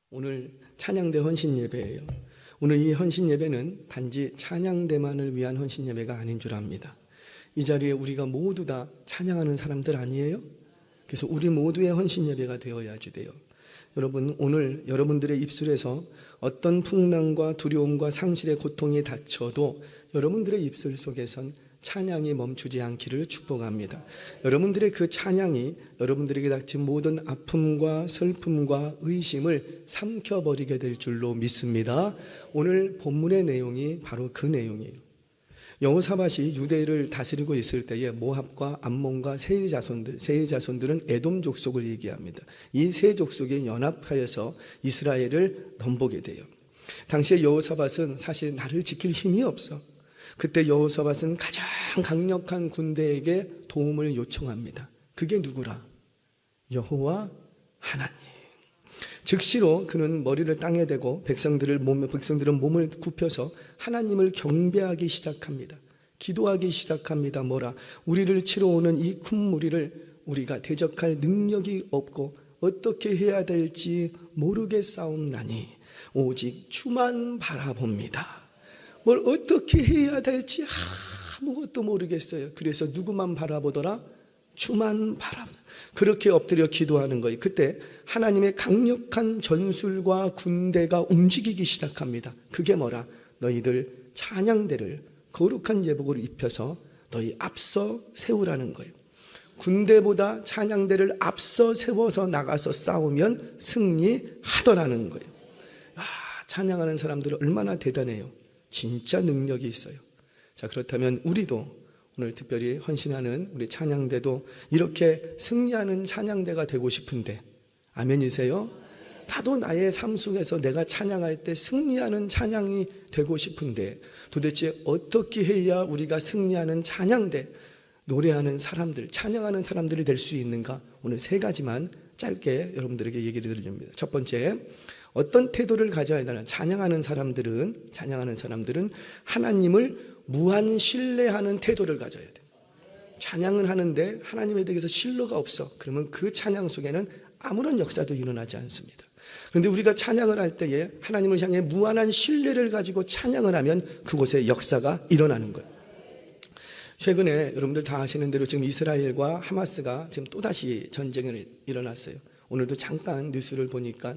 오늘 찬양대 헌신 예배예요. 오늘 이 헌신 예배는 단지 찬양대만을 위한 헌신 예배가 아닌 줄 압니다. 이 자리에 우리가 모두 다 찬양하는 사람들 아니에요? 그래서 우리 모두의 헌신 예배가 되어야지 돼요. 여러분, 오늘 여러분들의 입술에서 어떤 풍랑과 두려움과 상실의 고통이 닥쳐도 여러분들의 입술 속에선 찬양이 멈추지 않기를 축복합니다. 여러분들의 그 찬양이 여러분들에게 닥친 모든 아픔과 슬픔과 의심을 삼켜버리게 될 줄로 믿습니다. 오늘 본문의 내용이 바로 그 내용이에요. 여호사밧이 유대를 다스리고 있을 때에 모압과 암몬과 세일 자손들은 에돔 족속을 얘기합니다. 이 세 족속이 연합하여서 이스라엘을 넘보게 돼요. 당시에 여호사밧은 사실 나를 지킬 힘이 없어. 그때 여호사밧은 가장 강력한 군대에게 도움을 요청합니다. 그게 누구라? 여호와 하나님. 즉시로 그는 머리를 땅에 대고 백성들은 몸을 굽혀서 하나님을 경배하기 시작합니다. 기도하기 시작합니다. 뭐라? 우리를 치러 오는 이 큰 무리를 우리가 대적할 능력이 없고 어떻게 해야 될지 모르겠사옵나니 오직 주만 바라봅니다. 뭘 어떻게 해야 될지 아무것도 모르겠어요. 그래서 누구만 바라보더라? 주만 바라보더라. 그렇게 엎드려 기도하는 거예요. 그때 하나님의 강력한 전술과 군대가 움직이기 시작합니다. 그게 뭐라? 너희들 찬양대를 거룩한 예복을 입혀서 너희 앞서 세우라는 거예요. 군대보다 찬양대를 앞서 세워서 나가서 싸우면 승리하더라는 거예요. 찬양하는 사람들은 얼마나 대단해요. 진짜 능력이 있어요. 자, 그렇다면 우리도 오늘 특별히 헌신하는 우리 찬양대도 이렇게 승리하는 찬양대가 되고 싶은데, 아멘이세요? 나도 나의 삶 속에서 내가 찬양할 때 승리하는 찬양이 되고 싶은데 도대체 어떻게 해야 우리가 승리하는 찬양대, 노래하는 사람들, 찬양하는 사람들이 될 수 있는가? 오늘 세 가지만 짧게 여러분들에게 얘기를 드립니다. 첫 번째, 어떤 태도를 가져야 되나? 찬양하는 사람들은 하나님을 무한 신뢰하는 태도를 가져야 돼. 찬양을 하는데 하나님에 대해서 신뢰가 없어. 그러면 그 찬양 속에는 아무런 역사도 일어나지 않습니다. 그런데 우리가 찬양을 할 때에 하나님을 향해 무한한 신뢰를 가지고 찬양을 하면 그곳에 역사가 일어나는 거예요. 최근에 여러분들 다 아시는 대로 지금 이스라엘과 하마스가 지금 또다시 전쟁이 일어났어요. 오늘도 잠깐 뉴스를 보니까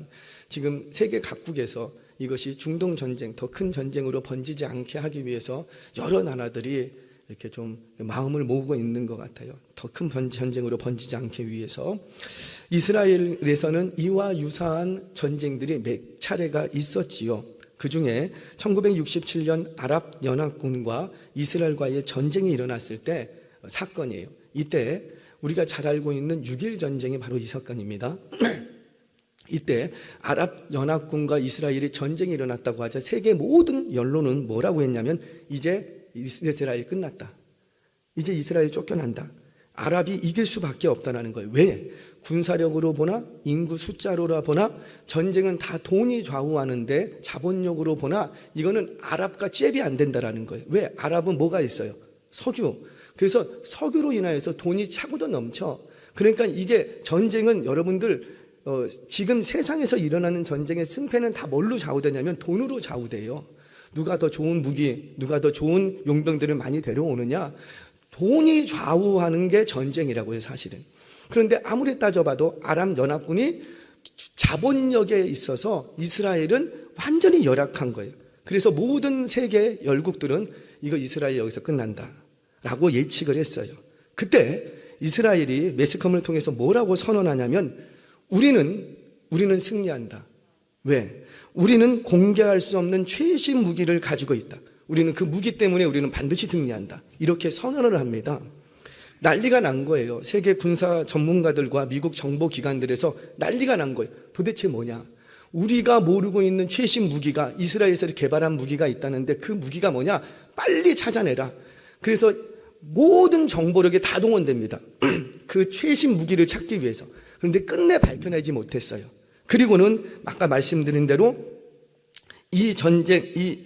지금 세계 각국에서 이것이 중동 전쟁, 더 큰 전쟁으로 번지지 않게 하기 위해서 여러 나라들이 이렇게 좀 마음을 모으고 있는 것 같아요. 더 큰 전쟁으로 번지지 않기 위해서. 이스라엘에서는 이와 유사한 전쟁들이 몇 차례가 있었지요. 그 중에 1967년 아랍 연합군과 이스라엘과의 전쟁이 일어났을 때 사건이에요. 이때 우리가 잘 알고 있는 6.1 전쟁이 바로 이 사건입니다. 이때 아랍 연합군과 이스라엘이 전쟁이 일어났다고 하자 세계 모든 언론은 뭐라고 했냐면 이제 이스라엘이 끝났다. 이제 이스라엘이 쫓겨난다. 아랍이 이길 수밖에 없다는 거예요. 왜? 군사력으로 보나 인구 숫자로 보나 전쟁은 다 돈이 좌우하는데 자본력으로 보나 이거는 아랍과 잽이 안 된다는 거예요. 왜? 아랍은 뭐가 있어요? 석유. 그래서 석유로 인하여서 돈이 차고도 넘쳐. 그러니까 이게 전쟁은 여러분들 지금 세상에서 일어나는 전쟁의 승패는 다 뭘로 좌우되냐면 돈으로 좌우돼요. 누가 더 좋은 무기, 누가 더 좋은 용병들을 많이 데려오느냐, 돈이 좌우하는 게 전쟁이라고 해요, 사실은. 그런데 아무리 따져봐도 아랍 연합군이 자본력에 있어서 이스라엘은 완전히 열악한 거예요. 그래서 모든 세계 열국들은 이거 이스라엘 여기서 끝난다 라고 예측을 했어요. 그때 이스라엘이 매스컴을 통해서 뭐라고 선언하냐면 우리는 승리한다. 왜? 우리는 공개할 수 없는 최신 무기를 가지고 있다. 우리는 그 무기 때문에 우리는 반드시 승리한다. 이렇게 선언을 합니다. 난리가 난 거예요. 세계 군사 전문가들과 미국 정보기관들에서 난리가 난 거예요. 도대체 뭐냐? 우리가 모르고 있는 최신 무기가 이스라엘에서 개발한 무기가 있다는데 그 무기가 뭐냐? 빨리 찾아내라. 그래서 모든 정보력이 다 동원됩니다. 그 최신 무기를 찾기 위해서. 그런데 끝내 밝혀내지 못했어요. 그리고는 아까 말씀드린 대로 이 전쟁이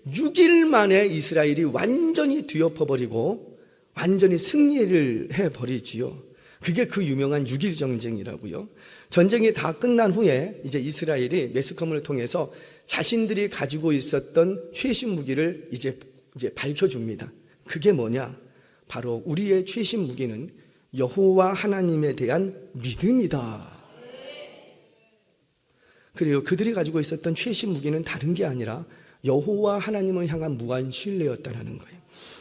6일 만에 이스라엘이 완전히 뒤엎어버리고 완전히 승리를 해버리지요. 그게 그 유명한 6.1 전쟁이라고요. 전쟁이 다 끝난 후에 이제 이스라엘이 매스컴을 통해서 자신들이 가지고 있었던 최신 무기를 이제 밝혀줍니다. 그게 뭐냐? 바로 우리의 최신 무기는 여호와 하나님에 대한 믿음이다. 그래요. 그들이 가지고 있었던 최신 무기는 다른 게 아니라 여호와 하나님을 향한 무한 신뢰였다라는 거예요.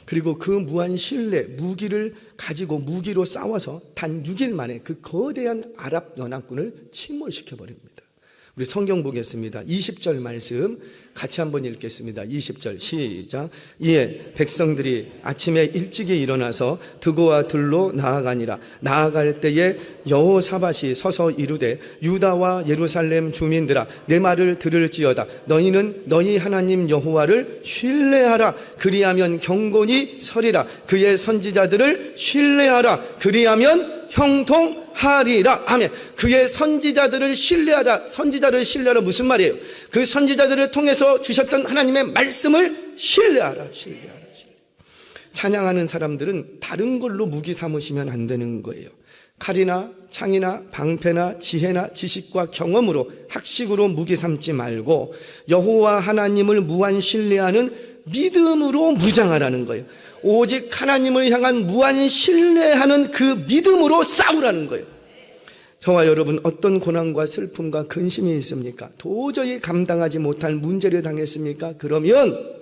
그리고 그 무한 신뢰, 무기를 가지고 무기로 싸워서 단 6일 만에 그 거대한 아랍 연합군을 침몰시켜 버립니다. 우리 성경 보겠습니다. 20절 말씀 같이 한번 읽겠습니다. 20절 시작. 이에 백성들이 아침에 일찍이 일어나서 드고와 들로 나아가니라. 나아갈 때에 여호사밧이 서서 이르되 유다와 예루살렘 주민들아 내 말을 들을지어다. 너희는 너희 하나님 여호와를 신뢰하라. 그리하면 경건히 서리라. 그의 선지자들을 신뢰하라. 그리하면 형통하리라. 아멘. 그의 선지자들을 신뢰하라. 선지자를 신뢰하라 무슨 말이에요? 그 선지자들을 통해서 주셨던 하나님의 말씀을 신뢰하라. 신뢰하라. 찬양하는 사람들은 다른 걸로 무기 삼으시면 안 되는 거예요. 칼이나 창이나 방패나 지혜나 지식과 경험으로 학식으로 무기 삼지 말고 여호와 하나님을 무한 신뢰하는 믿음으로 무장하라는 거예요. 오직 하나님을 향한 무한 신뢰하는 그 믿음으로 싸우라는 거예요. 저와 여러분 어떤 고난과 슬픔과 근심이 있습니까? 도저히 감당하지 못할 문제를 당했습니까? 그러면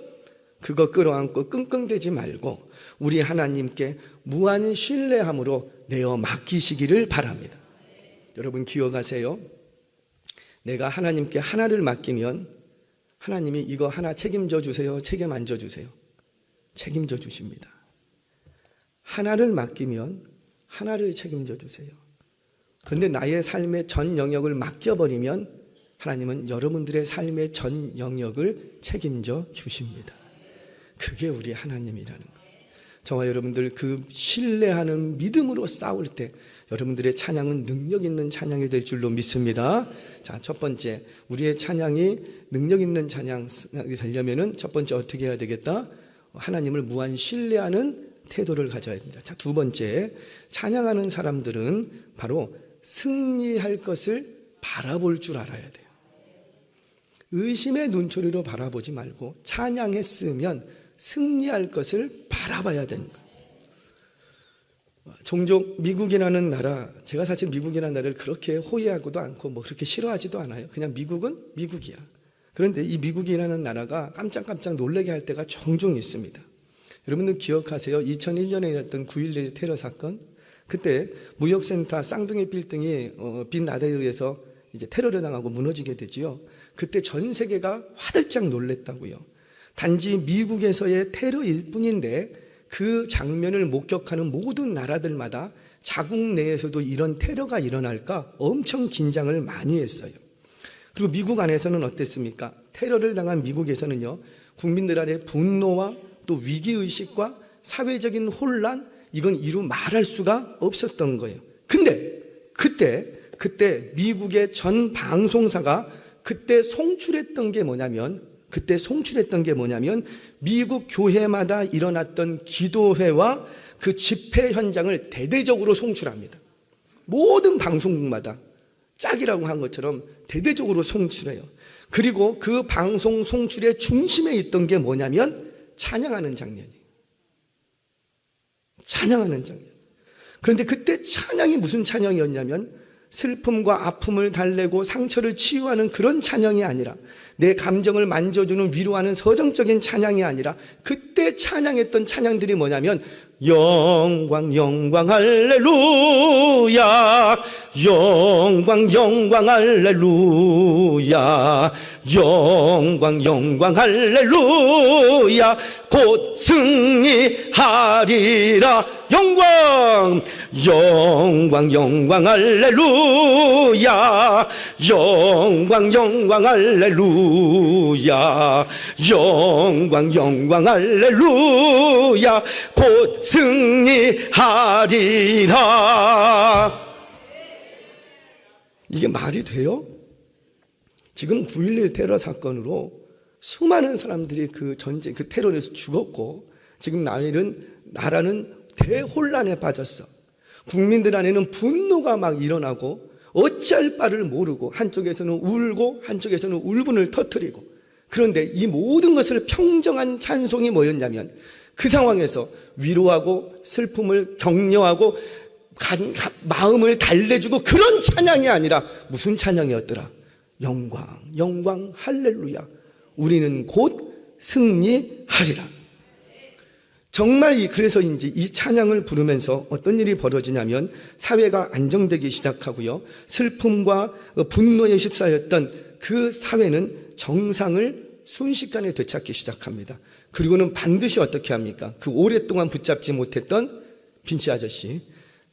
그거 끌어안고 끙끙대지 말고 우리 하나님께 무한 신뢰함으로 내어 맡기시기를 바랍니다. 여러분 기억하세요. 내가 하나님께 하나를 맡기면 하나님이 이거 하나 책임져 주세요? 책임 안 져 주세요? 책임져 주십니다. 하나를 맡기면 하나를 책임져 주세요. 그런데 나의 삶의 전 영역을 맡겨버리면 하나님은 여러분들의 삶의 전 영역을 책임져 주십니다. 그게 우리 하나님이라는 거예요. 저와 여러분들 그 신뢰하는 믿음으로 싸울 때 여러분들의 찬양은 능력 있는 찬양이 될 줄로 믿습니다. 자, 첫 번째, 우리의 찬양이 능력 있는 찬양이 되려면은 첫 번째 어떻게 해야 되겠다? 하나님을 무한 신뢰하는 태도를 가져야 됩니다. 자, 두 번째, 찬양하는 사람들은 바로 승리할 것을 바라볼 줄 알아야 돼요. 의심의 눈초리로 바라보지 말고 찬양했으면 승리할 것을 바라봐야 되는 거예요. 종종 미국이라는 나라, 제가 사실 미국이라는 나라를 그렇게 호의하고도 않고 뭐 그렇게 싫어하지도 않아요. 그냥 미국은 미국이야. 그런데 이 미국이라는 나라가 깜짝깜짝 놀라게 할 때가 종종 있습니다. 여러분들 기억하세요? 2001년에 일어났던 9.11 테러 사건. 그때 무역센터 쌍둥이 빌딩이 빈라덴에 의해서 이제 테러를 당하고 무너지게 되지요. 그때 전 세계가 화들짝 놀랬다고요. 단지 미국에서의 테러일 뿐인데 그 장면을 목격하는 모든 나라들마다 자국 내에서도 이런 테러가 일어날까 엄청 긴장을 많이 했어요. 그리고 미국 안에서는 어땠습니까? 테러를 당한 미국에서는요, 국민들 안에 분노와 또 위기의식과 사회적인 혼란, 이건 이루 말할 수가 없었던 거예요. 근데 그때 미국의 전 방송사가 그때 송출했던 게 뭐냐면 미국 교회마다 일어났던 기도회와 그 집회 현장을 대대적으로 송출합니다. 모든 방송국마다 짝이라고 한 것처럼 대대적으로 송출해요. 그리고 그 방송 송출의 중심에 있던 게 뭐냐면 찬양하는 장면이에요. 찬양하는 장면. 그런데 그때 찬양이 무슨 찬양이었냐면 슬픔과 아픔을 달래고 상처를 치유하는 그런 찬양이 아니라 내 감정을 만져주는 위로하는 서정적인 찬양이 아니라 그때 찬양했던 찬양들이 뭐냐면 영광 영광 할렐루야, 영광 영광 할렐루야, 영광 영광 할렐루야, 곧 승리하리라. 영광 영광 영광 할렐루야, 영광 영광 할렐루야, 영광 영광 할렐루야, 곧 승리하리라. 이게 말이 돼요? 지금 9.11 테러 사건으로 수많은 사람들이 그 전쟁, 그 테러에서 죽었고 지금 나라는 대혼란에 빠졌어. 국민들 안에는 분노가 막 일어나고 어찌할 바를 모르고 한쪽에서는 울고 한쪽에서는 울분을 터뜨리고, 그런데 이 모든 것을 평정한 찬송이 뭐였냐면 그 상황에서 위로하고 슬픔을 격려하고 마음을 달래주고 그런 찬양이 아니라 무슨 찬양이었더라? 영광, 영광, 할렐루야. 우리는 곧 승리하리라. 정말 그래서인지 이 찬양을 부르면서 어떤 일이 벌어지냐면 사회가 안정되기 시작하고요, 슬픔과 분노에 휩싸였던 그 사회는 정상을 순식간에 되찾기 시작합니다. 그리고는 반드시 어떻게 합니까? 그 오랫동안 붙잡지 못했던 빈치 아저씨,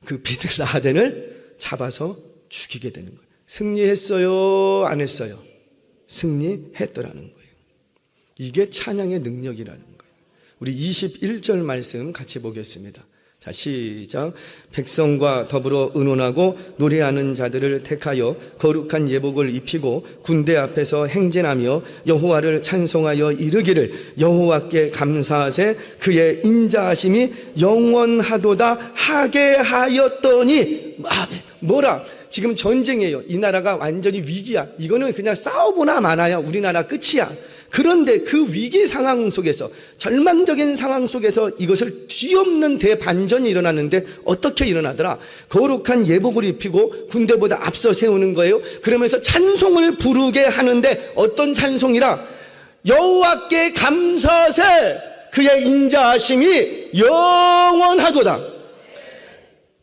그 비드라덴을 잡아서 죽이게 되는 거예요. 승리했어요? 안 했어요? 승리했더라는 거예요. 이게 찬양의 능력이라는 거예요. 우리 21절 말씀 같이 보겠습니다. 자, 시작. 백성과 더불어 의논하고 노래하는 자들을 택하여 거룩한 예복을 입히고 군대 앞에서 행진하며 여호와를 찬송하여 이르기를 여호와께 감사하세 그의 인자하심이 영원하도다 하게 하였더니. 뭐라? 지금 전쟁이에요. 이 나라가 완전히 위기야. 이거는 그냥 싸워보나 마나야. 우리나라 끝이야. 그런데 그 위기 상황 속에서, 절망적인 상황 속에서 이것을 뒤엎는 대반전이 일어나는데 어떻게 일어나더라? 거룩한 예복을 입히고 군대보다 앞서 세우는 거예요. 그러면서 찬송을 부르게 하는데 어떤 찬송이라? 여호와께 감사하세 그의 인자하심이 영원하도다.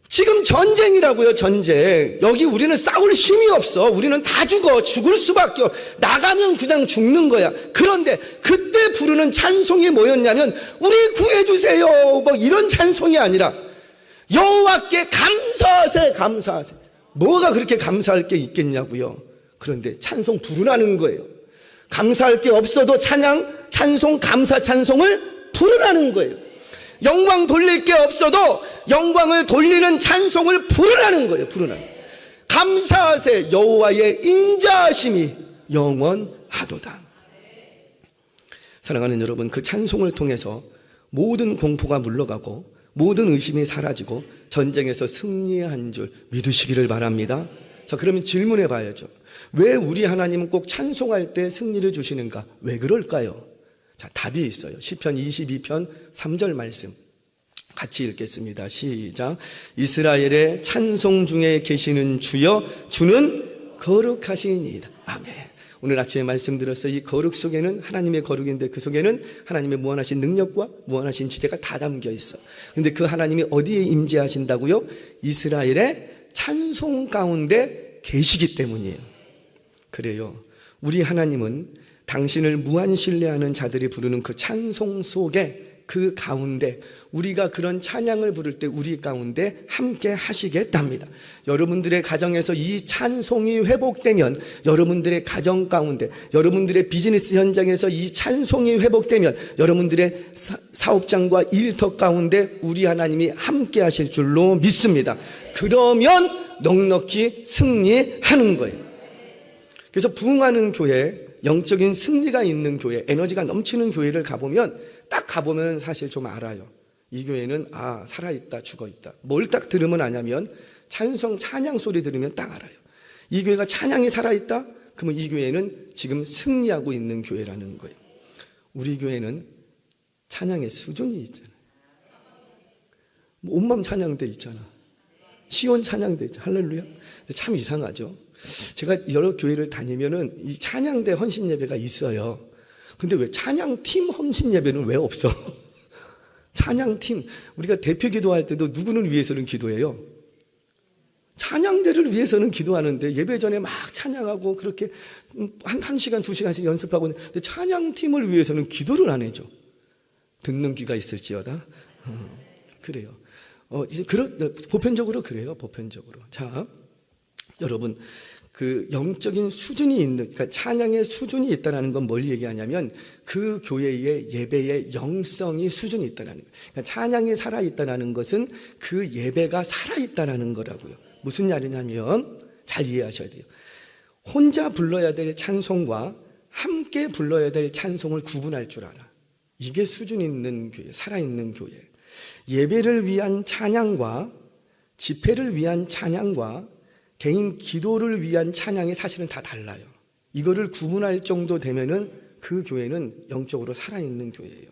지금 전쟁이라고요. 전쟁. 여기 우리는 싸울 힘이 없어. 우리는 다 죽을 수밖에 없어. 나가면 그냥 죽는 거야. 그런데 그때 부르는 찬송이 뭐였냐면 우리 구해주세요 뭐 이런 찬송이 아니라 여호와께 감사하세. 감사하세. 뭐가 그렇게 감사할 게 있겠냐고요. 그런데 찬송 부르라는 거예요. 감사할 게 없어도 찬송, 감사 찬송을 부르라는 거예요. 영광 돌릴 게 없어도 영광을 돌리는 찬송을 부르라는 거예요. 부르라는 거예요. 감사하세 여호와의 인자하심이 영원하도다. 사랑하는 여러분, 그 찬송을 통해서 모든 공포가 물러가고 모든 의심이 사라지고 전쟁에서 승리한 줄 믿으시기를 바랍니다. 자, 그러면 질문해 봐야죠. 왜 우리 하나님은 꼭 찬송할 때 승리를 주시는가? 왜 그럴까요? 자, 답이 있어요. 시편 22편 3절 말씀 같이 읽겠습니다. 시작. 이스라엘의 찬송 중에 계시는 주여, 주는 거룩하시니이다. 아멘. 오늘 아침에 말씀드렸어요. 이 거룩 속에는 하나님의 거룩인데 그 속에는 하나님의 무한하신 능력과 무한하신 지혜가 다 담겨 있어. 그런데 그 하나님이 어디에 임재하신다고요? 이스라엘의 찬송 가운데 계시기 때문이에요. 그래요. 우리 하나님은 당신을 무한 신뢰하는 자들이 부르는 그 찬송 속에, 그 가운데 우리가 그런 찬양을 부를 때 우리 가운데 함께 하시겠답니다. 여러분들의 가정에서 이 찬송이 회복되면, 여러분들의 가정 가운데, 여러분들의 비즈니스 현장에서 이 찬송이 회복되면 여러분들의 사업장과 일터 가운데 우리 하나님이 함께 하실 줄로 믿습니다. 그러면 넉넉히 승리하는 거예요. 그래서 부흥하는 교회, 영적인 승리가 있는 교회, 에너지가 넘치는 교회를 가보면, 딱 가보면 사실 좀 알아요. 이 교회는 살아있다, 죽어있다. 뭘 딱 들으면 아냐면 찬양 소리 들으면 딱 알아요. 이 교회가 찬양이 살아있다? 그러면 이 교회는 지금 승리하고 있는 교회라는 거예요. 우리 교회는 찬양의 수준이 있잖아요. 온맘 찬양대 있잖아. 시온 찬양대 있잖아. 할렐루야. 근데 참 이상하죠. 제가 여러 교회를 다니면은 이 찬양대 헌신 예배가 있어요. 근데 왜 찬양팀 헌신 예배는 왜 없어? 찬양팀, 우리가 대표 기도할 때도 누구를 위해서는 기도해요? 찬양대를 위해서는 기도하는데 예배 전에 막 찬양하고 그렇게 한 시간, 2시간씩 연습하고, 근데 찬양팀을 위해서는 기도를 안 해줘. 듣는 귀가 있을지어다. 그래요. 이제 보편적으로 그래요. 보편적으로. 자, 여러분, 그 영적인 수준이 있는, 그러니까 찬양의 수준이 있다는 건 뭘 얘기하냐면 그 교회의 예배의 영성이 수준이 있다는 거예요. 그러니까 찬양이 살아있다는 것은 그 예배가 살아있다는 거라고요. 무슨 말이냐면 잘 이해하셔야 돼요. 혼자 불러야 될 찬송과 함께 불러야 될 찬송을 구분할 줄 알아. 이게 수준 있는 교회, 살아있는 교회. 예배를 위한 찬양과 집회를 위한 찬양과 개인 기도를 위한 찬양이 사실은 다 달라요. 이거를 구분할 정도 되면은 그 교회는 영적으로 살아있는 교회예요.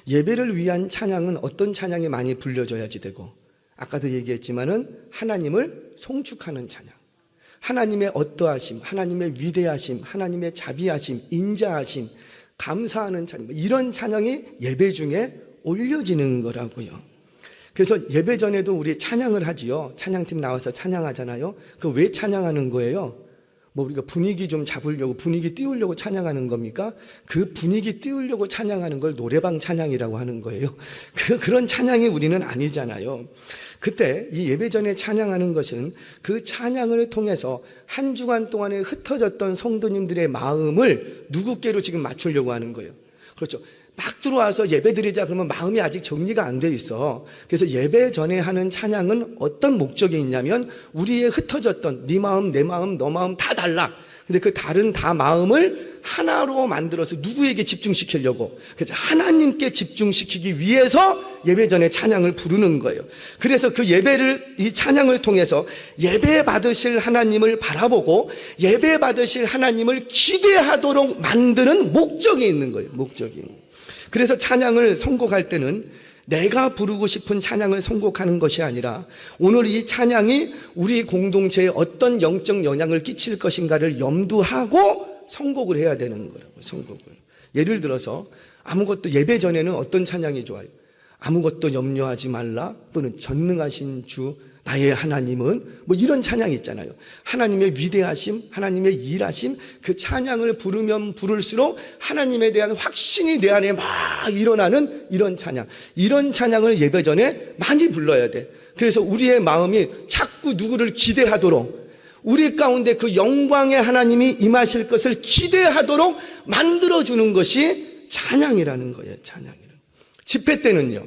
예배를 위한 찬양은 어떤 찬양이 많이 불려져야지 되고, 아까도 얘기했지만은 하나님을 송축하는 찬양, 하나님의 어떠하심, 하나님의 위대하심, 하나님의 자비하심, 인자하심, 감사하는 찬양, 이런 찬양이 예배 중에 올려지는 거라고요. 그래서 예배 전에도 우리 찬양을 하지요. 찬양팀 나와서 찬양하잖아요. 그 왜 찬양하는 거예요? 뭐 우리가 분위기 좀 잡으려고, 분위기 띄우려고 찬양하는 겁니까? 그 분위기 띄우려고 찬양하는 걸 노래방 찬양이라고 하는 거예요. 그런 찬양이 우리는 아니잖아요. 그때 이 예배 전에 찬양하는 것은 그 찬양을 통해서 한 주간 동안에 흩어졌던 성도님들의 마음을 누구께로 지금 맞추려고 하는 거예요. 그렇죠. 막 들어와서 예배 드리자 그러면 마음이 아직 정리가 안 돼 있어. 그래서 예배 전에 하는 찬양은 어떤 목적이 있냐면, 우리의 흩어졌던 네 마음, 내 마음, 너 마음 다 달라. 근데 그 다른 다 마음을 하나로 만들어서 누구에게 집중시키려고, 그래서 하나님께 집중시키기 위해서 예배 전에 찬양을 부르는 거예요. 그래서 그 예배를, 이 찬양을 통해서 예배 받으실 하나님을 바라보고 예배 받으실 하나님을 기대하도록 만드는 목적이 있는 거예요. 목적이. 그래서 찬양을 선곡할 때는 내가 부르고 싶은 찬양을 선곡하는 것이 아니라, 오늘 이 찬양이 우리 공동체에 어떤 영적 영향을 끼칠 것인가를 염두하고 선곡을 해야 되는 거라고. 선곡을. 예를 들어서 아무것도, 예배 전에는 어떤 찬양이 좋아요? 아무것도 염려하지 말라, 또는 전능하신 주 나의 하나님은, 뭐 이런 찬양이 있잖아요. 하나님의 위대하심, 하나님의 일하심, 그 찬양을 부르면 부를수록 하나님에 대한 확신이 내 안에 막 일어나는 이런 찬양, 이런 찬양을 예배 전에 많이 불러야 돼. 그래서 우리의 마음이 자꾸 누구를 기대하도록, 우리 가운데 그 영광의 하나님이 임하실 것을 기대하도록 만들어주는 것이 찬양이라는 거예요. 찬양이라는. 집회 때는요,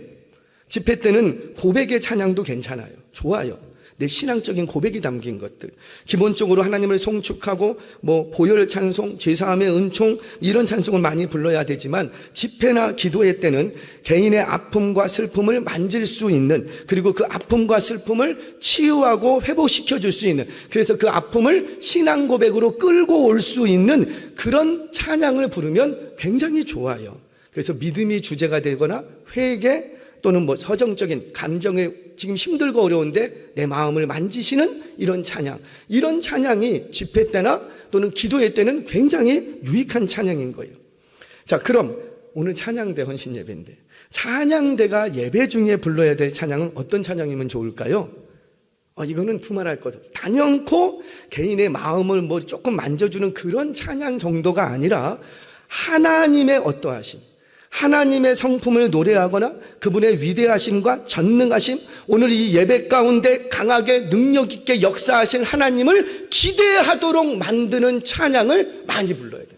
집회 때는 고백의 찬양도 괜찮아요. 좋아요. 내 신앙적인 고백이 담긴 것들, 기본적으로 하나님을 송축하고 뭐 보혈 찬송, 죄사함의 은총, 이런 찬송을 많이 불러야 되지만, 집회나 기도회 때는 개인의 아픔과 슬픔을 만질 수 있는, 그리고 그 아픔과 슬픔을 치유하고 회복시켜 줄 수 있는, 그래서 그 아픔을 신앙 고백으로 끌고 올 수 있는 그런 찬양을 부르면 굉장히 좋아요. 그래서 믿음이 주제가 되거나 회개, 또는 뭐 서정적인 감정에 지금 힘들고 어려운데 내 마음을 만지시는 이런 찬양, 이런 찬양이 집회 때나 또는 기도회 때는 굉장히 유익한 찬양인 거예요. 자, 그럼 오늘 찬양대 헌신 예배인데, 찬양대가 예배 중에 불러야 될 찬양은 어떤 찬양이면 좋을까요? 이거는 두말할 것 없어요. 단연코 개인의 마음을 뭐 조금 만져주는 그런 찬양 정도가 아니라, 하나님의 어떠하심, 하나님의 성품을 노래하거나 그분의 위대하심과 전능하심, 오늘 이 예배 가운데 강하게 능력 있게 역사하실 하나님을 기대하도록 만드는 찬양을 많이 불러야 돼요.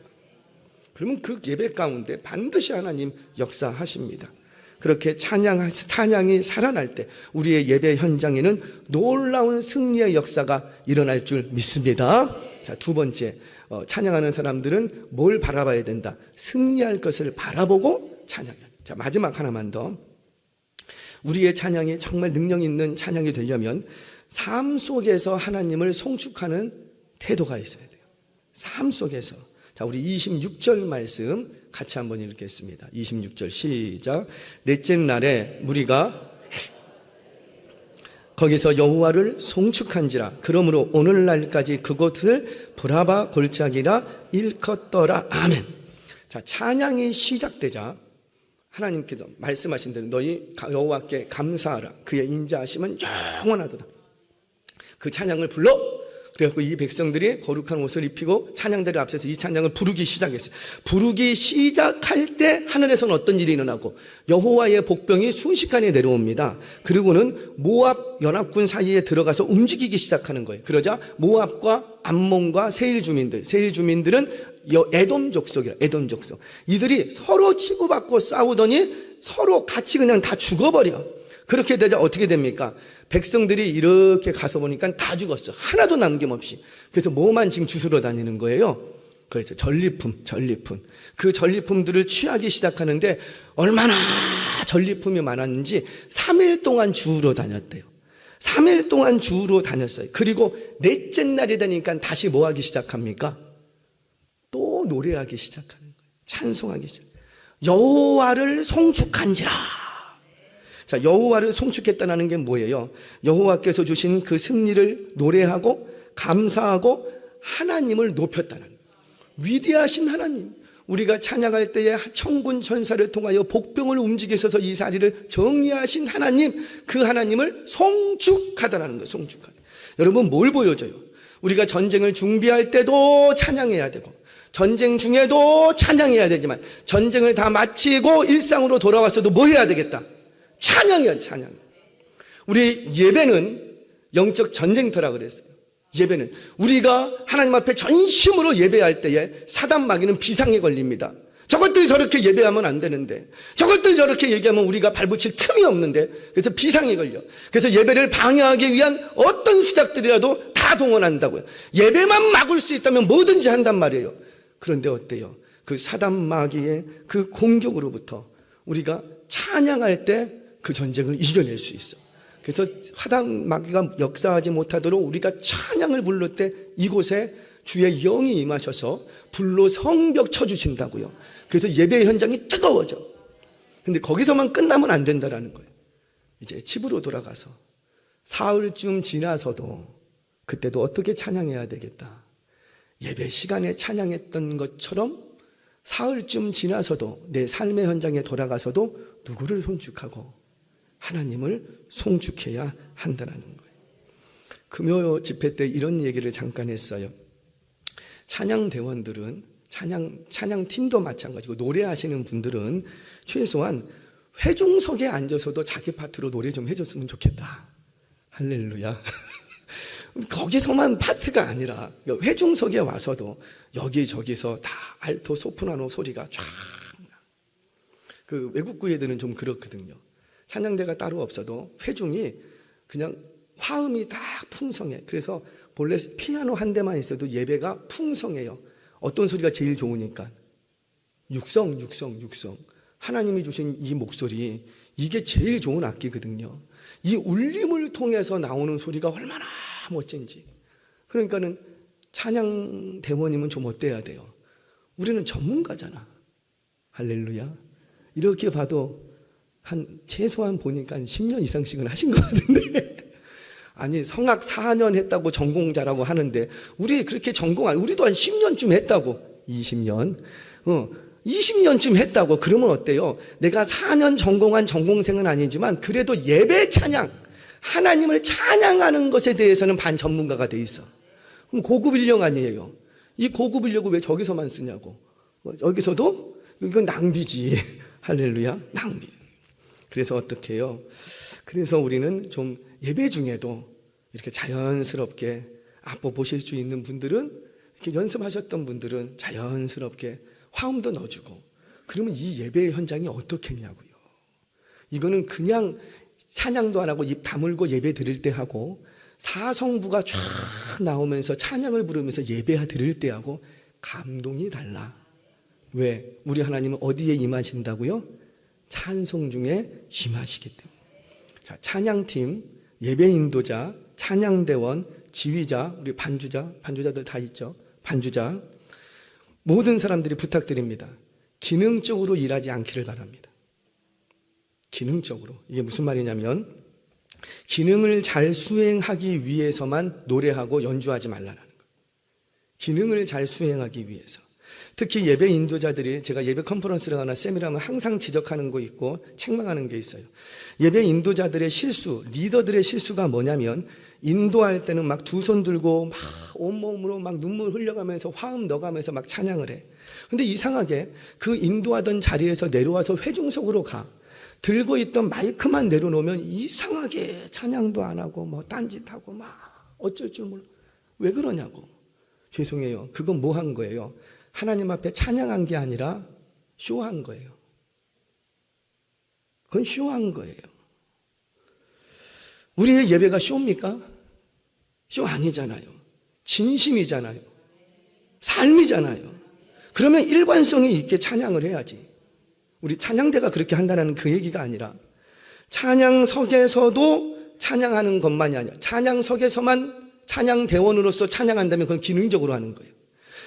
그러면 그 예배 가운데 반드시 하나님 역사하십니다. 그렇게 찬양이 살아날 때 우리의 예배 현장에는 놀라운 승리의 역사가 일어날 줄 믿습니다. 자, 두 번째, 찬양하는 사람들은 뭘 바라봐야 된다? 승리할 것을 바라보고 찬양해야. 자, 마지막 하나만 더. 우리의 찬양이 정말 능력 있는 찬양이 되려면 삶 속에서 하나님을 송축하는 태도가 있어야 돼요. 삶 속에서. 자, 우리 26절 말씀 같이 한번 읽겠습니다. 26절 시작. 넷째 날에 무리가 거기서 여호와를 송축한지라. 그러므로 오늘날까지 그곳을 브라바 골짜기라 일컫더라. 아멘. 자, 찬양이 시작되자 하나님께서 말씀하신 대로 너희 여호와께 감사하라. 그의 인자하심은 영원하도다. 그 찬양을 불러. 그래서 이 백성들이 거룩한 옷을 입히고 찬양대를 앞서서 이 찬양을 부르기 시작했어요. 부르기 시작할 때 하늘에서는 어떤 일이 일어나고 여호와의 복병이 순식간에 내려옵니다. 그리고는 모압 연합군 사이에 들어가서 움직이기 시작하는 거예요. 그러자 모압과 암몬과 세일 주민들은 에돔 족속이라, 에돔 족속. 이들이 서로 치고받고 싸우더니 서로 같이 그냥 다 죽어버려. 그렇게 되자 어떻게 됩니까? 백성들이 이렇게 가서 보니까 다 죽었어. 하나도 남김없이. 그래서 뭐만 지금 주스러 다니는 거예요? 그렇죠. 전리품. 그 전리품들을 취하기 시작하는데 얼마나 전리품이 많았는지 3일 동안 주우러 다녔대요. 3일 동안 주로 다녔어요. 그리고 넷째 날이 되니까 다시 뭐 하기 시작합니까? 또 노래하기 시작하는 거예요. 찬송하기 시작. 여호와를 송축한지라. 자, 여호와를 송축했다는 게 뭐예요? 여호와께서 주신 그 승리를 노래하고 감사하고 하나님을 높였다는 거예요. 위대하신 하나님, 우리가 찬양할 때에 천군 천사를 통하여 복병을 움직이셔서 이 자리를 정리하신 하나님, 그 하나님을 송축하다라는 거예요. 송축하다. 여러분, 뭘 보여줘요? 우리가 전쟁을 준비할 때도 찬양해야 되고, 전쟁 중에도 찬양해야 되지만, 전쟁을 다 마치고 일상으로 돌아왔어도 뭐 해야 되겠다? 찬양해야 돼, 찬양. 우리 예배는 영적 전쟁터라 그랬어요. 예배는 우리가 하나님 앞에 전심으로 예배할 때에 사단 마귀는 비상에 걸립니다. 저것들 저렇게 예배하면 안 되는데, 저것들 저렇게 얘기하면 우리가 발붙일 틈이 없는데, 그래서 비상에 걸려. 그래서 예배를 방해하기 위한 어떤 수작들이라도 다 동원한다고요. 예배만 막을 수 있다면 뭐든지 한단 말이에요. 그런데 어때요? 그 사단 마귀의 그 공격으로부터 우리가 찬양할 때 그 전쟁을 이겨낼 수 있어. 그래서 사단 마귀가 역사하지 못하도록 우리가 찬양을 부를 때 이곳에 주의 영이 임하셔서 불로 성벽 쳐주신다고요. 그래서 예배 현장이 뜨거워져. 근데 거기서만 끝나면 안 된다라는 거예요. 이제 집으로 돌아가서 사흘쯤 지나서도 그때도 어떻게 찬양해야 되겠다. 예배 시간에 찬양했던 것처럼 사흘쯤 지나서도 내 삶의 현장에 돌아가서도 누구를 송축하고 하나님을 송축해야 한다는 거예요. 금요 집회 때 이런 얘기를 잠깐 했어요. 찬양 대원들은, 찬양 팀도 마찬가지고 노래하시는 분들은 최소한 회중석에 앉아서도 자기 파트로 노래 좀 해줬으면 좋겠다. 할렐루야. 거기서만 파트가 아니라 회중석에 와서도 여기저기서 다 알토 소프라노 소리가 쫙. 그 외국 교회들은 좀 그렇거든요. 찬양대가 따로 없어도 회중이 그냥 화음이 다 풍성해. 그래서 본래 피아노 한 대만 있어도 예배가 풍성해요. 어떤 소리가 제일 좋으니까? 육성. 하나님이 주신 이 목소리, 이게 제일 좋은 악기거든요. 이 울림을 통해서 나오는 소리가 얼마나 멋진지. 그러니까는 찬양 대원님은 좀 어때야 돼요? 우리는 전문가잖아. 할렐루야. 이렇게 봐도 최소한 보니까 10년 이상씩은 하신 것 같은데. 아니, 성악 4년 했다고 전공자라고 하는데, 우리 그렇게 우리도 한 10년쯤 했다고. 20년. 20년쯤 했다고. 그러면 어때요? 내가 4년 전공한 전공생은 아니지만, 그래도 예배 찬양, 하나님을 찬양하는 것에 대해서는 반 전문가가 돼 있어. 그럼 고급 인력 아니에요? 이 고급 인력을 왜 저기서만 쓰냐고. 여기서도? 이건 낭비지. 할렐루야. 낭비. 그래서 어떻게 해요? 그래서 우리는 좀 예배 중에도 이렇게 자연스럽게 앞보 보실 수 있는 분들은, 이렇게 연습하셨던 분들은 자연스럽게 화음도 넣어주고, 그러면 이 예배 현장이 어떻겠냐고요. 이거는 그냥 찬양도 안 하고 입 다물고 예배 드릴 때 하고, 사성부가 쫙 나오면서 찬양을 부르면서 예배 드릴 때 하고 감동이 달라. 왜? 우리 하나님은 어디에 임하신다고요? 찬송 중에 임하시기 때문에. 자, 찬양팀, 예배 인도자, 찬양대원, 지휘자, 우리 반주자들 다 있죠. 반주자. 모든 사람들이 부탁드립니다. 기능적으로 일하지 않기를 바랍니다. 기능적으로. 이게 무슨 말이냐면, 기능을 잘 수행하기 위해서만 노래하고 연주하지 말라는 거예요. 기능을 잘 수행하기 위해서. 특히 예배 인도자들이, 제가 예배 컨퍼런스를 하나 세미나하면 항상 지적하는 거 있고 책망하는 게 있어요. 예배 인도자들의 실수, 리더들의 실수가 뭐냐면, 인도할 때는 막 두 손 들고 막 온몸으로 막 눈물 흘려가면서 화음 넣어가면서 막 찬양을 해. 근데 이상하게 그 인도하던 자리에서 내려와서 회중석으로 가. 들고 있던 마이크만 내려놓으면 이상하게 찬양도 안 하고 뭐 딴짓하고 막 어쩔 줄 몰라. 왜 그러냐고. 죄송해요. 그건 뭐 한 거예요? 하나님 앞에 찬양한 게 아니라 쇼한 거예요. 그건 쇼한 거예요. 우리의 예배가 쇼입니까? 쇼 아니잖아요. 진심이잖아요. 삶이잖아요. 그러면 일관성이 있게 찬양을 해야지. 우리 찬양대가 그렇게 한다는 그 얘기가 아니라, 찬양석에서도 찬양하는 것만이 아니라 찬양석에서만 찬양대원으로서 찬양한다면 그건 기능적으로 하는 거예요.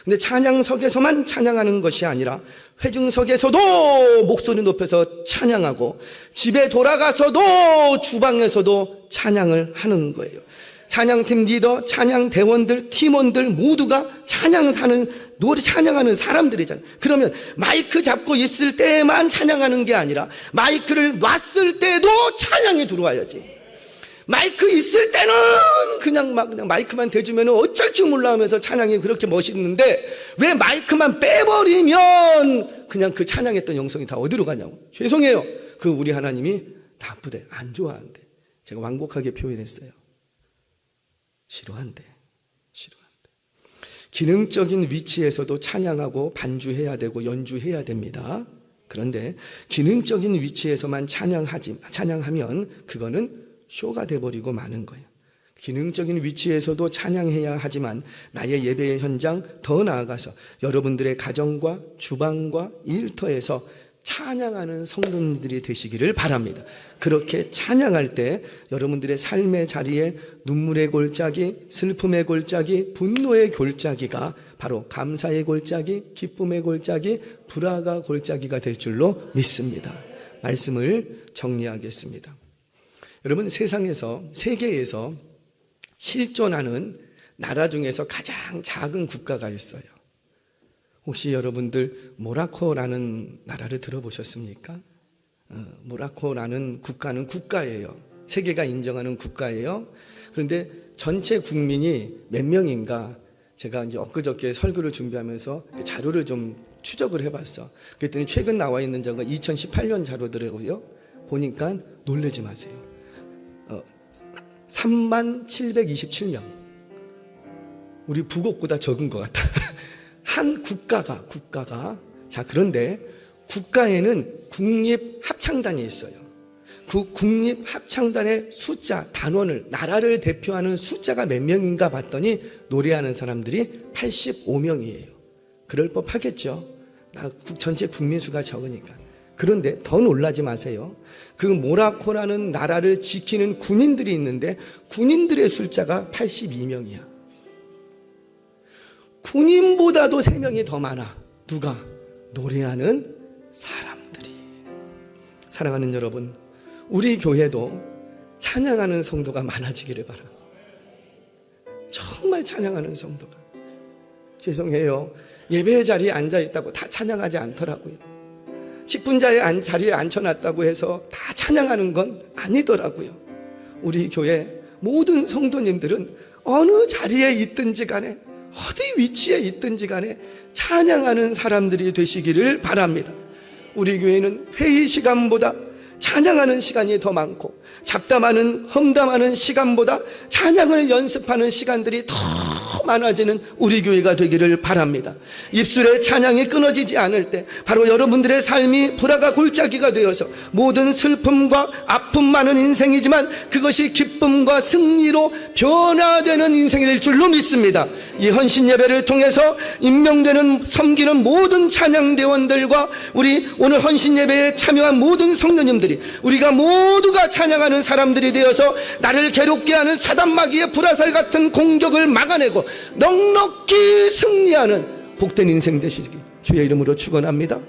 근데 찬양석에서만 찬양하는 것이 아니라 회중석에서도 목소리 높여서 찬양하고 집에 돌아가서도 주방에서도 찬양을 하는 거예요. 찬양팀 리더, 찬양대원들, 팀원들 모두가 찬양하는 사람들이잖아요. 그러면 마이크 잡고 있을 때만 찬양하는 게 아니라 마이크를 놨을 때도 찬양이 들어와야지. 마이크 있을 때는 그냥 마이크만 대주면 어쩔 줄 몰라 하면서 찬양이 그렇게 멋있는데 왜 마이크만 빼버리면 그냥 그 찬양했던 영성이 다 어디로 가냐고. 죄송해요. 그 우리 하나님이 나쁘대, 안 좋아한대. 제가 완곡하게 표현했어요. 싫어한대. 기능적인 위치에서도 찬양하고 반주해야 되고 연주해야 됩니다. 그런데 기능적인 위치에서만 찬양하면 그거는 쇼가 돼버리고 마는 거예요. 기능적인 위치에서도 찬양해야 하지만 나의 예배의 현장, 더 나아가서 여러분들의 가정과 주방과 일터에서 찬양하는 성도님들이 되시기를 바랍니다. 그렇게 찬양할 때 여러분들의 삶의 자리에 눈물의 골짜기, 슬픔의 골짜기, 분노의 골짜기가 바로 감사의 골짜기, 기쁨의 골짜기, 불화가 골짜기가 될 줄로 믿습니다. 말씀을 정리하겠습니다. 여러분, 세계에서 실존하는 나라 중에서 가장 작은 국가가 있어요. 혹시 여러분들 모로코라는 나라를 들어보셨습니까? 모로코라는 국가는 국가예요. 세계가 인정하는 국가예요. 그런데 전체 국민이 몇 명인가 제가 이제 엊그저께 설교를 준비하면서 자료를 좀 추적을 해봤어. 그랬더니 최근 나와 있는 자가 2018년 자료더라고요. 보니까 놀라지 마세요. 3727명. 우리 북옥보다 적은 것 같아. 한 국가가 자, 그런데 국가에는 국립합창단이 있어요. 그 국립합창단의 숫자, 단원을, 나라를 대표하는 숫자가 몇 명인가 봤더니 노래하는 사람들이 85명이에요. 그럴 법하겠죠. 전체 국민 수가 적으니까. 그런데 더 놀라지 마세요. 그 모로코라는 나라를 지키는 군인들이 있는데 군인들의 숫자가 82명이야. 군인보다도 3명이 더 많아. 누가? 노래하는 사람들이. 사랑하는 여러분, 우리 교회도 찬양하는 성도가 많아지기를 바랍니다. 정말 찬양하는 성도가. 죄송해요. 예배 자리에 앉아있다고 다 찬양하지 않더라고요. 직분자의 자리에 앉혀놨다고 해서 다 찬양하는 건 아니더라고요. 우리 교회 모든 성도님들은 어느 자리에 있든지 간에 어디 위치에 있든지 간에 찬양하는 사람들이 되시기를 바랍니다. 우리 교회는 회의 시간보다 찬양하는 시간이 더 많고 잡담하는 험담하는 시간보다 찬양을 연습하는 시간들이 더 많아지는 우리 교회가 되기를 바랍니다. 입술에 찬양이 끊어지지 않을 때 바로 여러분들의 삶이 불화가 골짜기가 되어서 모든 슬픔과 아픔 많은 인생이지만 그것이 기쁨과 승리로 변화되는 인생이 될 줄로 믿습니다. 이 헌신 예배를 통해서 임명되는 섬기는 모든 찬양대원들과 우리 오늘 헌신 예배에 참여한 모든 성도님들이 우리가 모두가 찬양하는 사람들이 되어서 나를 괴롭게 하는 사단마귀의 불화살 같은 공격을 막아내고 넉넉히 승리하는 복된 인생 되시기 주의 이름으로 축원합니다.